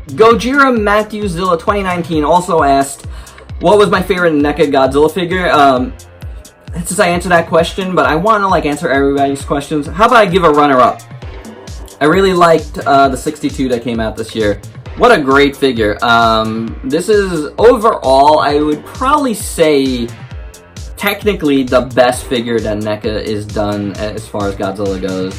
Gojira Matthewzilla 2019 also asked, what was my favorite NECA Godzilla figure? Since I answered that question, but I want to answer everybody's questions. How about I give a runner-up? I really liked the 62 that came out this year. What a great figure. This is, overall, I would probably say, technically the best figure that NECA is done as far as Godzilla goes.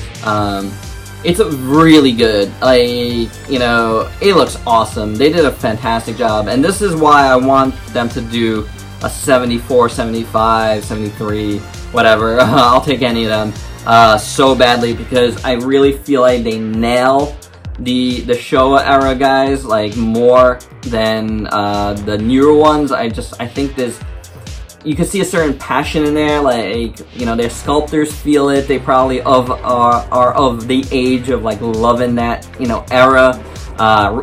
It's really good. It looks awesome. They did a fantastic job, and this is why I want them to do a 74, 75, 73, whatever. I'll take any of them so badly, because I really feel like they nail the Showa era guys more than the newer ones. I think you can see a certain passion in there, their sculptors feel it. They probably are of the age of loving that era.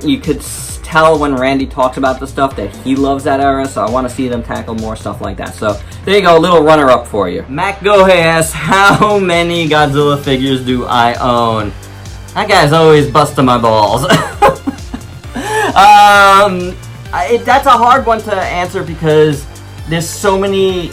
You could tell when Randy talks about the stuff that he loves that era, so I want to see them tackle more stuff like that. So there you go, a little runner-up for you. Mac Gohei asks, how many Godzilla figures do I own? That guy's always busting my balls. That's a hard one to answer because there's so many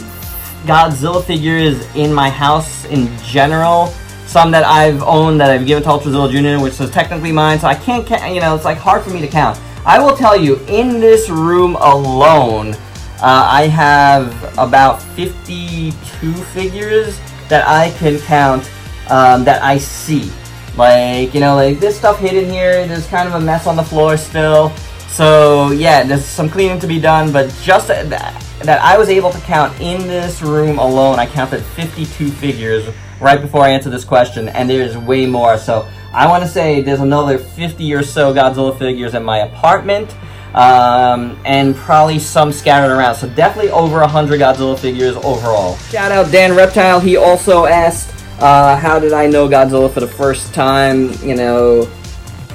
Godzilla figures in my house in general. Some that I've owned that I've given to Ultrazilla Jr., which is technically mine, so I can't count, it's hard for me to count. I will tell you, in this room alone, I have about 52 figures that I can count that I see. This stuff hidden here, there's kind of a mess on the floor still. So yeah, there's some cleaning to be done, but just that I was able to count in this room alone, I counted 52 figures right before I answered this question, and there's way more. So I want to say there's another 50 or so Godzilla figures in my apartment, and probably some scattered around. So definitely over 100 Godzilla figures overall. Shout out Dan Reptile. He also asked, how did I know Godzilla for the first time?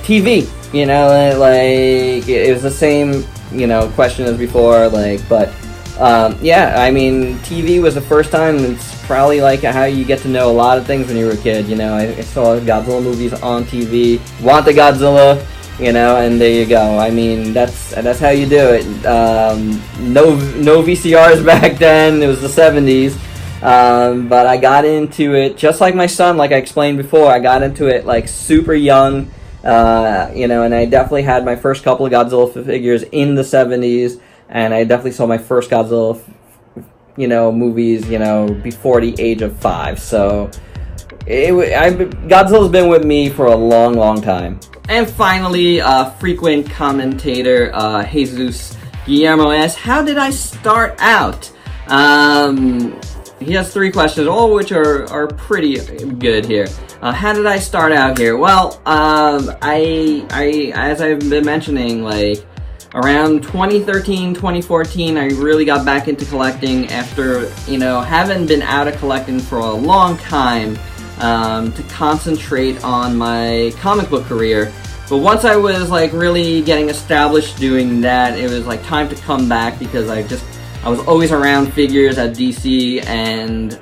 TV. It was the same, question as before, yeah, I mean, TV was the first time. It's probably how you get to know a lot of things when you were a kid. I saw Godzilla movies on TV, want the Godzilla, and there you go. I mean, that's how you do it. No VCRs back then. It was the 70s. But I got into it just like my son, like I explained before. I got into it super young, and I definitely had my first couple of Godzilla figures in the 70s. And I definitely saw my first Godzilla, movies, before the age of 5. So, Godzilla's been with me for a long, long time. And finally, frequent commentator Jesus Guillermo asks, how did I start out? He has 3 questions, all of which are pretty good here. How did I start out here? Well, I as I've been mentioning, around 2013, 2014, I really got back into collecting after, having been out of collecting for a long time, to concentrate on my comic book career. But once I was, really getting established doing that, it was, time to come back, because I was always around figures at DC, and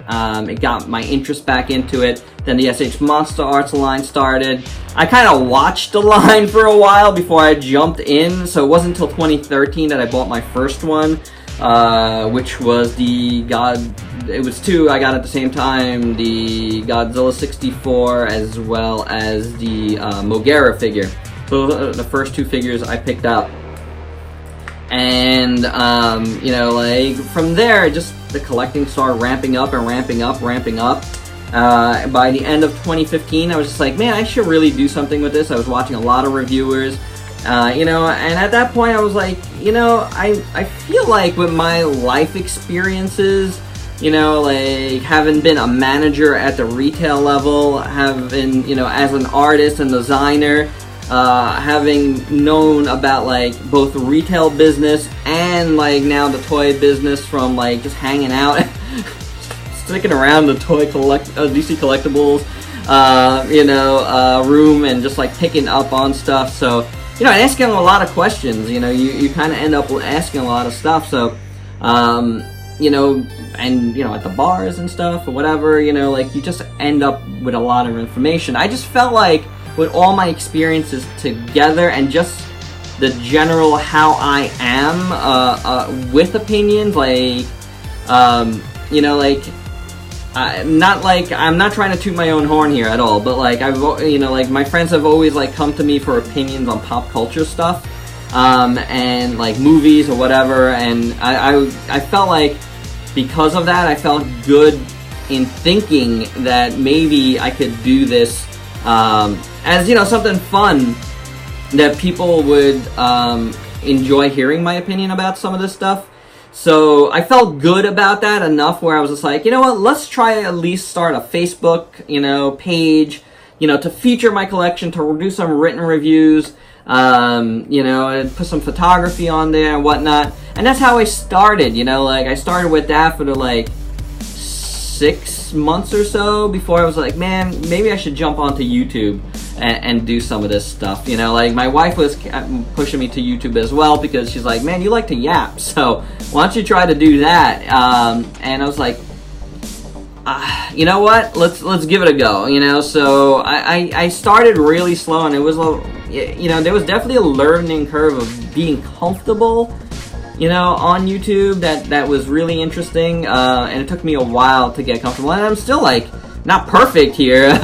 it got my interest back into it. Then the SH Monster Arts line started. I kind of watched the line for a while before I jumped in, so it wasn't until 2013 that I bought my first one, which was it was 2 I got at the same time, the Godzilla 64 as well as the Mogera figure. So those are the first 2 figures I picked up. And, from there, just the collecting started ramping up and ramping up. By the end of 2015, I was just man, I should really do something with this. I was watching a lot of reviewers, and at that point I was I feel like with my life experiences, having been a manager at the retail level, having, as an artist and designer, having known about both retail business and now the toy business from just hanging out, sticking around the toy DC collectibles, room, and just like picking up on stuff. So, and asking a lot of questions, you kind of end up asking a lot of stuff. So, and, at the bars and stuff or whatever, you just end up with a lot of information. I just felt like with all my experiences together and just the general how I am with opinions, like, you know, like, I'm not trying to toot my own horn here at all, but like you know, like my friends have always like come to me for opinions on pop culture stuff, and like movies or whatever, and I felt like because of that, I felt good in thinking that maybe I could do this as, you know, something fun that people would enjoy hearing my opinion about some of this stuff. So I felt good about that enough where I was just like, you know what, let's try at least start a Facebook, you know, page, you know, to feature my collection, to do some written reviews, you know, and put some photography on there and whatnot. And that's how I started, you know, like I started with that for like 6 months or so before I was like, man, maybe I should jump onto YouTube and do some of this stuff, you know. Like my wife was pushing me to YouTube as well because she's like, man, you like to yap, so why don't you try to do that? And I was like, you know what, let's give it a go, you know. So I started really slow, and it was, you know, there was definitely a learning curve of being comfortable, you know, on YouTube. That was really interesting, and it took me a while to get comfortable, and I'm still like not perfect here.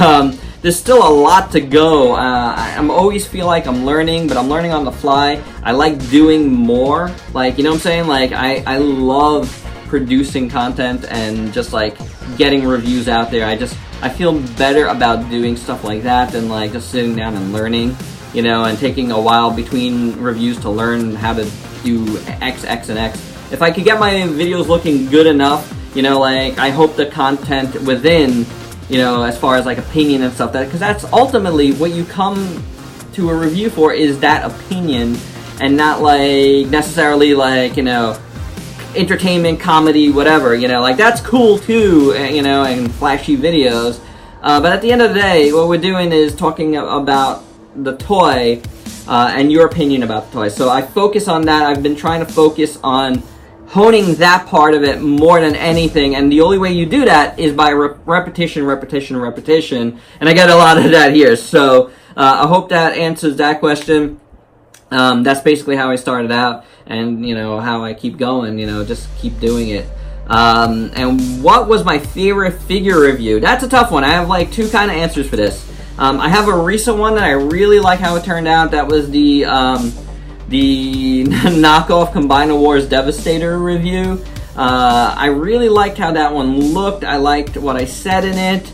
There's still a lot to go. I'm always feel like I'm learning, but I'm learning on the fly. I like doing more, like, you know what I'm saying? Like I love producing content and just like getting reviews out there. I feel better about doing stuff like that than like just sitting down and learning, you know, and taking a while between reviews to learn how to do X, and X. If I could get my videos looking good enough, you know, like I hope the content within, you know, as far as like opinion and stuff, that because that's ultimately what you come to a review for, is that opinion, and not like necessarily like, you know, entertainment, comedy, whatever, you know, like that's cool too, you know, and flashy videos, but at the end of the day, what we're doing is talking about the toy, and your opinion about the toy. So I focus on that. I've been trying to focus on honing that part of it more than anything, and the only way you do that is by repetition, and I got a lot of that here. So I hope that answers that question. That's basically how I started out, and you know how I keep going, you know, just keep doing it. And what was my favorite figure review? That's a tough one. I have like two kind of answers for this. I have a recent one that I really like how it turned out. That was the knockoff Combiner Wars Devastator review. I really liked how that one looked. I liked what I said in it.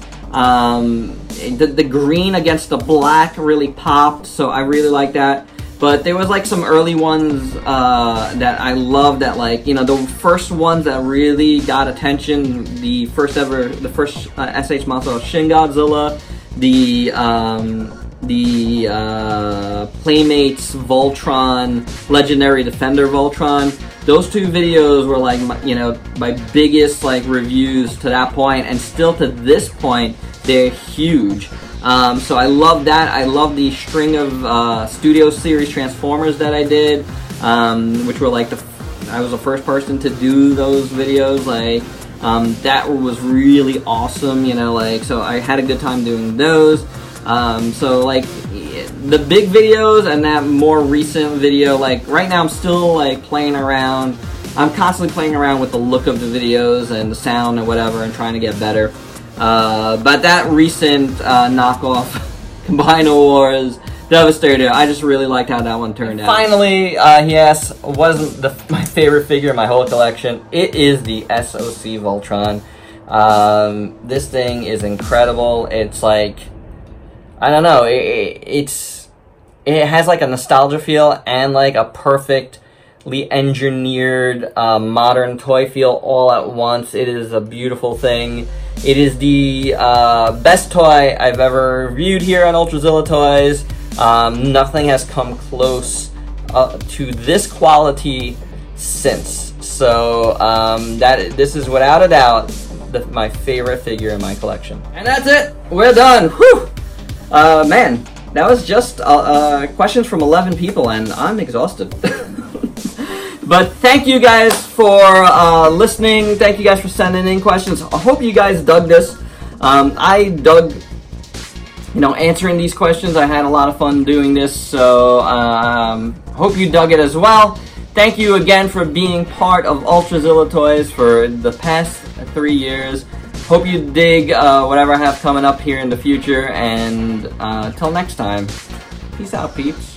The green against the black really popped, so I really liked that. But there was like some early ones that I loved, that like, you know, the first ones that really got attention, the first SH model of Shin Godzilla, the Playmates Voltron, Legendary Defender Voltron. Those two videos were like, you know, my biggest like reviews to that point, and still to this point, they're huge. So I love that. I love the string of Studio Series Transformers that I did, which were like I was the first person to do those videos. Like that was really awesome, you know. Like, so I had a good time doing those. So like the big videos and that more recent video, like right now I'm still like playing around. I'm constantly playing around with the look of the videos and the sound and whatever, and trying to get better. But that recent knockoff Combiner Wars Devastator, I just really liked how that one turned out. Finally, he asks, what is my favorite figure in my whole collection? It is the SOC Voltron. This thing is incredible. It's like, I don't know, it has like a nostalgia feel and like a perfectly engineered modern toy feel all at once. It is a beautiful thing. It is the best toy I've ever reviewed here on Ultrazilla Toys. Nothing has come close to this quality since. So this is without a doubt my favorite figure in my collection. And that's it. We're done. Whew. Man, that was just questions from 11 people, and I'm exhausted. But thank you guys for listening. Thank you guys for sending in questions. I hope you guys dug this. I dug you know, answering these questions. I had a lot of fun doing this, so hope you dug it as well. Thank you again for being part of Ultrazilla Toys for the past 3 years. Hope you dig whatever I have coming up here in the future, and till next time, peace out, peeps.